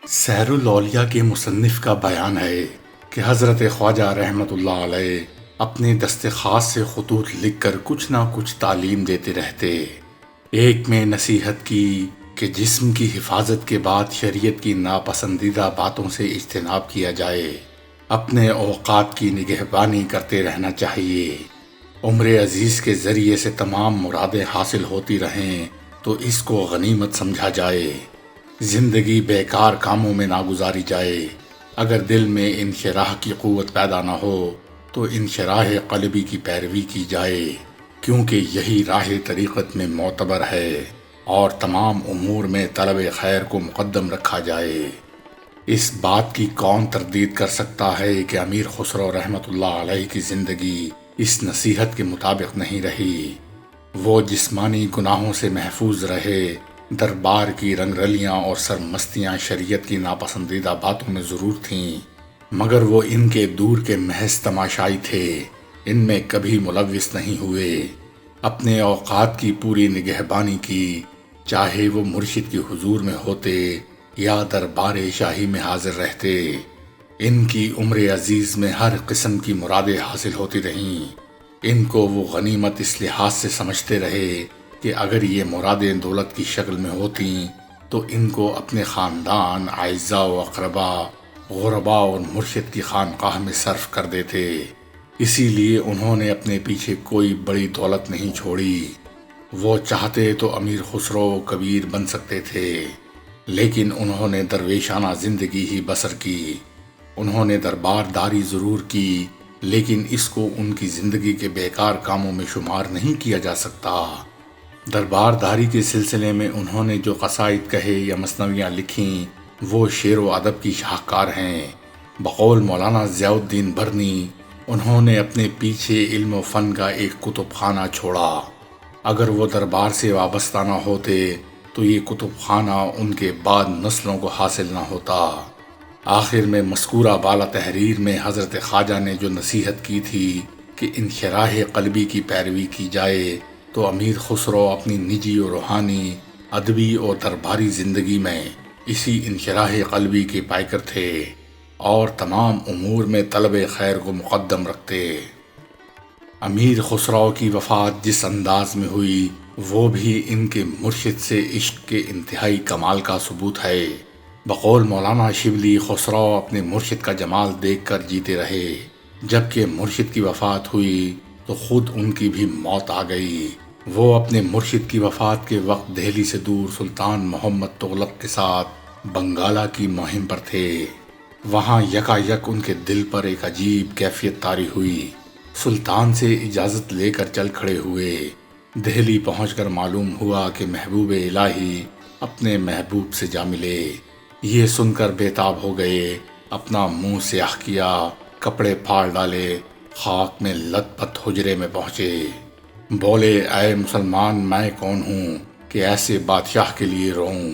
سحر الاولیاء کے مصنف کا بیان ہے کہ حضرت خواجہ رحمۃ اللہ علیہ اپنے دست خاص سے خطوط لکھ کر کچھ نہ کچھ تعلیم دیتے رہتے۔ ایک میں نصیحت کی کہ جسم کی حفاظت کے بعد شریعت کی ناپسندیدہ باتوں سے اجتناب کیا جائے، اپنے اوقات کی نگہبانی کرتے رہنا چاہیے، عمر عزیز کے ذریعے سے تمام مرادیں حاصل ہوتی رہیں تو اس کو غنیمت سمجھا جائے، زندگی بیکار کاموں میں نہ گزاری جائے، اگر دل میں انشراح کی قوت پیدا نہ ہو تو انشراح قلبی کی پیروی کی جائے، کیونکہ یہی راہ طریقت میں معتبر ہے، اور تمام امور میں طلب خیر کو مقدم رکھا جائے۔ اس بات کی کون تردید کر سکتا ہے کہ امیر خسرو رحمۃ اللہ علیہ کی زندگی اس نصیحت کے مطابق نہیں رہی۔ وہ جسمانی گناہوں سے محفوظ رہے، دربار کی رنگ رلیاں اور سرمستیاں شریعت کی ناپسندیدہ باتوں میں ضرور تھیں، مگر وہ ان کے دور کے محض تماشائی تھے، ان میں کبھی ملوث نہیں ہوئے، اپنے اوقات کی پوری نگہبانی کی، چاہے وہ مرشد کے حضور میں ہوتے یا دربار شاہی میں حاضر رہتے۔ ان کی عمر عزیز میں ہر قسم کی مرادیں حاصل ہوتی رہیں، ان کو وہ غنیمت اس لحاظ سے سمجھتے رہے کہ اگر یہ مرادیں دولت کی شکل میں ہوتیں تو ان کو اپنے خاندان، اعزاء و اقربا، غربا اور مرشد کی خانقاہ میں صرف کر دیتے۔ اسی لیے انہوں نے اپنے پیچھے کوئی بڑی دولت نہیں چھوڑی۔ وہ چاہتے تو امیر خسرو کبیر بن سکتے تھے، لیکن انہوں نے درویشانہ زندگی ہی بسر کی۔ انہوں نے دربار داری ضرور کی، لیکن اس کو ان کی زندگی کے بیکار کاموں میں شمار نہیں کیا جا سکتا۔ دربار داری کے سلسلے میں انہوں نے جو قصائد کہے یا مثنویاں لکھیں وہ شعر و ادب کی شاہکار ہیں۔ بقول مولانا ضیاء الدین برنی، انہوں نے اپنے پیچھے علم و فن کا ایک کتب خانہ چھوڑا۔ اگر وہ دربار سے وابستہ نہ ہوتے تو یہ کتب خانہ ان کے بعد نسلوں کو حاصل نہ ہوتا۔ آخر میں مذکورہ بالا تحریر میں حضرت خواجہ نے جو نصیحت کی تھی کہ انشراح قلبی کی پیروی کی جائے، تو امیر خسرو اپنی نجی و روحانی، ادبی اور درباری زندگی میں اسی انشراح قلبی کے پائکر تھے، اور تمام امور میں طلب خیر کو مقدم رکھتے۔ امیر خسرو کی وفات جس انداز میں ہوئی وہ بھی ان کے مرشد سے عشق کے انتہائی کمال کا ثبوت ہے۔ بقول مولانا شبلی، خسرو اپنے مرشد کا جمال دیکھ کر جیتے رہے، جبکہ مرشد کی وفات ہوئی تو خود ان کی بھی موت آ گئی۔ وہ اپنے مرشد کی وفات کے وقت دہلی سے دور سلطان محمد تغلق کے ساتھ بنگالہ کی مہم پر تھے۔ وہاں یکا یک ان کے دل پر ایک عجیب کیفیت طاری ہوئی۔ سلطان سے اجازت لے کر چل کھڑے ہوئے۔ دہلی پہنچ کر معلوم ہوا کہ محبوب الہی اپنے محبوب سے جا ملے۔ یہ سن کر بے تاب ہو گئے، اپنا منہ سیاہ کیا، کپڑے پھاڑ ڈالے، خاک میں لت پت حجرے میں پہنچے۔ بولے، اے مسلمان، میں کون ہوں کہ ایسے بادشاہ کے لیے روؤں؟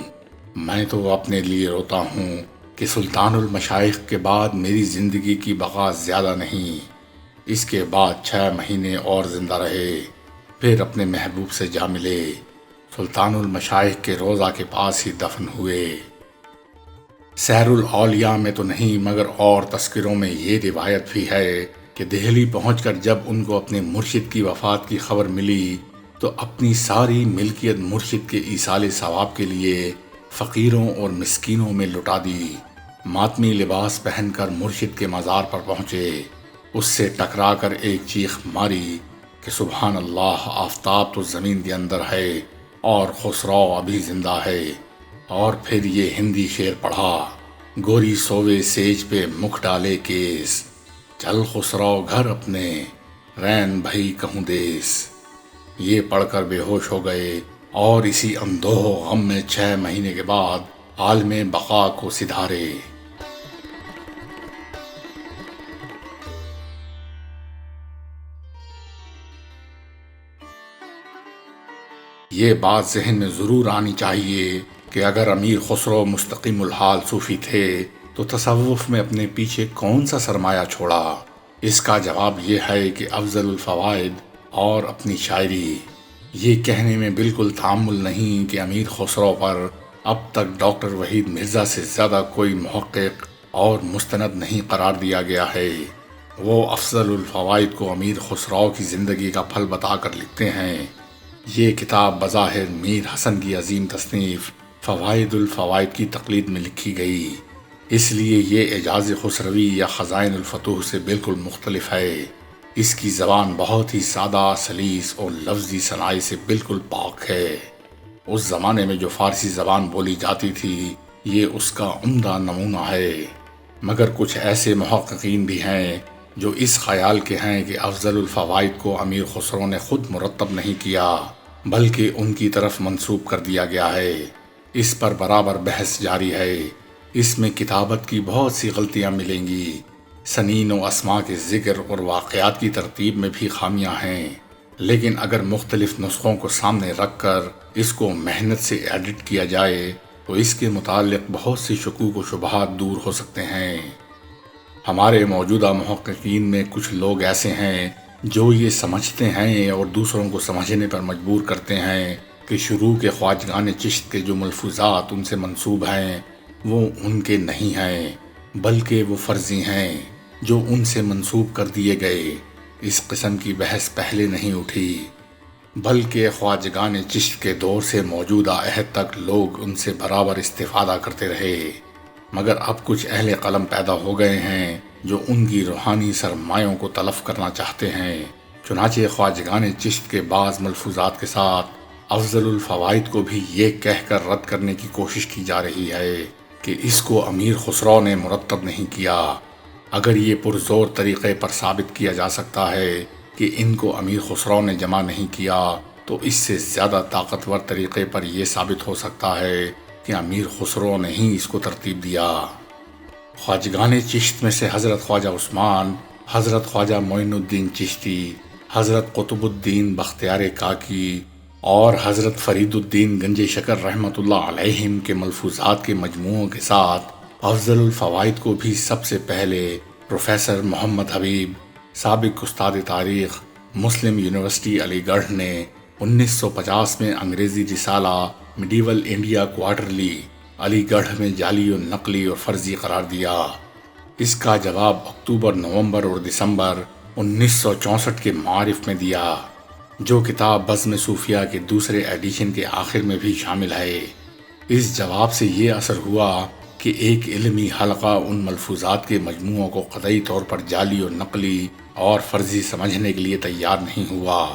میں تو اپنے لیے روتا ہوں کہ سلطان المشائخ کے بعد میری زندگی کی بقا زیادہ نہیں۔ اس کے بعد 6 مہینے اور زندہ رہے، پھر اپنے محبوب سے جا ملے، سلطان المشائخ کے روضہ کے پاس ہی دفن ہوئے۔ سحر الاولیاء میں تو نہیں مگر اور تذکروں میں یہ روایت بھی ہے کہ دہلی پہنچ کر جب ان کو اپنے مرشد کی وفات کی خبر ملی تو اپنی ساری ملکیت مرشد کے ایصال ثواب کے لیے فقیروں اور مسکینوں میں لٹا دی۔ ماتمی لباس پہن کر مرشد کے مزار پر پہنچے، اس سے ٹکرا کر ایک چیخ ماری کہ سبحان اللہ، آفتاب تو زمین کے اندر ہے اور خسرو ابھی زندہ ہے، اور پھر یہ ہندی شعر پڑھا: گوری سووے سیج پہ مکھ ڈالے کیس، چل خسرو گھر اپنے، رین بھئی کہوں دیس۔ یہ پڑھ کر بے ہوش ہو گئے، اور اسی اندوہ و غم میں 6 مہینے کے بعد عالم بقا کو سدھارے۔ یہ بات ذہن میں ضرور آنی چاہیے کہ اگر امیر خسرو مستقیم الحال صوفی تھے تو تصوف میں اپنے پیچھے کون سا سرمایہ چھوڑا؟ اس کا جواب یہ ہے کہ افضل الفوائد اور اپنی شاعری۔ یہ کہنے میں بالکل تأمل نہیں کہ امیر خسرو پر اب تک ڈاکٹر وحید مرزا سے زیادہ کوئی محقق اور مستند نہیں قرار دیا گیا ہے۔ وہ افضل الفوائد کو امیر خسرو کی زندگی کا پھل بتا کر لکھتے ہیں۔ یہ کتاب بظاہر میر حسن کی عظیم تصنیف فوائد الفوائد کی تقلید میں لکھی گئی، اس لیے یہ اعجاز خسروی یا خزائن الفتوح سے بالکل مختلف ہے۔ اس کی زبان بہت ہی سادہ، سلیس اور لفظی صناعی سے بالکل پاک ہے۔ اس زمانے میں جو فارسی زبان بولی جاتی تھی، یہ اس کا عمدہ نمونہ ہے۔ مگر کچھ ایسے محققین بھی ہیں جو اس خیال کے ہیں کہ افضل الفوائد کو امیر خسرو نے خود مرتب نہیں کیا، بلکہ ان کی طرف منسوب کر دیا گیا ہے۔ اس پر برابر بحث جاری ہے۔ اس میں کتابت کی بہت سی غلطیاں ملیں گی۔ سنین و اسماء کے ذکر اور واقعات کی ترتیب میں بھی خامیاں ہیں، لیکن اگر مختلف نسخوں کو سامنے رکھ کر اس کو محنت سے ایڈٹ کیا جائے تو اس کے متعلق بہت سی شکوک و شبہات دور ہو سکتے ہیں۔ ہمارے موجودہ محققین میں کچھ لوگ ایسے ہیں جو یہ سمجھتے ہیں اور دوسروں کو سمجھنے پر مجبور کرتے ہیں کہ شروع کے خواجگان چشت کے جو ملفوظات ان سے منسوب ہیں وہ ان کے نہیں ہیں، بلکہ وہ فرضی ہیں جو ان سے منسوب کر دیے گئے۔ اس قسم کی بحث پہلے نہیں اٹھی، بلکہ خواجگان چشت کے دور سے موجودہ عہد تک لوگ ان سے برابر استفادہ کرتے رہے، مگر اب کچھ اہل قلم پیدا ہو گئے ہیں جو ان کی روحانی سرمایوں کو تلف کرنا چاہتے ہیں۔ چنانچہ خواجگان چشت کے بعض ملفوظات کے ساتھ افضل الفوائد کو بھی یہ کہہ کر رد کرنے کی کوشش کی جا رہی ہے کہ اس کو امیر خسرو نے مرتب نہیں کیا۔ اگر یہ پرزور طریقے پر ثابت کیا جا سکتا ہے کہ ان کو امیر خسرو نے جمع نہیں کیا، تو اس سے زیادہ طاقتور طریقے پر یہ ثابت ہو سکتا ہے کہ امیر خسرو نے ہی اس کو ترتیب دیا۔ خواجگان چشت میں سے حضرت خواجہ عثمان، حضرت خواجہ معین الدین چشتی، حضرت قطب الدین بختیار کاکی اور حضرت فرید الدین گنج شکر رحمۃ اللہ علیہم کے ملفوظات کے مجموعوں کے ساتھ افضل الفوائد کو بھی سب سے پہلے پروفیسر محمد حبیب، سابق استاد تاریخ، مسلم یونیورسٹی علی گڑھ نے 1950 میں انگریزی رسالہ میڈیول انڈیا کوارٹرلی علی گڑھ میں جعلی و نقلی اور فرضی قرار دیا۔ اس کا جواب اکتوبر، نومبر اور دسمبر 1964 کے معارف میں دیا، جو کتاب بزم صوفیہ کے دوسرے ایڈیشن کے آخر میں بھی شامل ہے۔ اس جواب سے یہ اثر ہوا کہ ایک علمی حلقہ ان ملفوظات کے مجموعوں کو قطعی طور پر جعلی و نقلی اور فرضی سمجھنے کے لیے تیار نہیں ہوا۔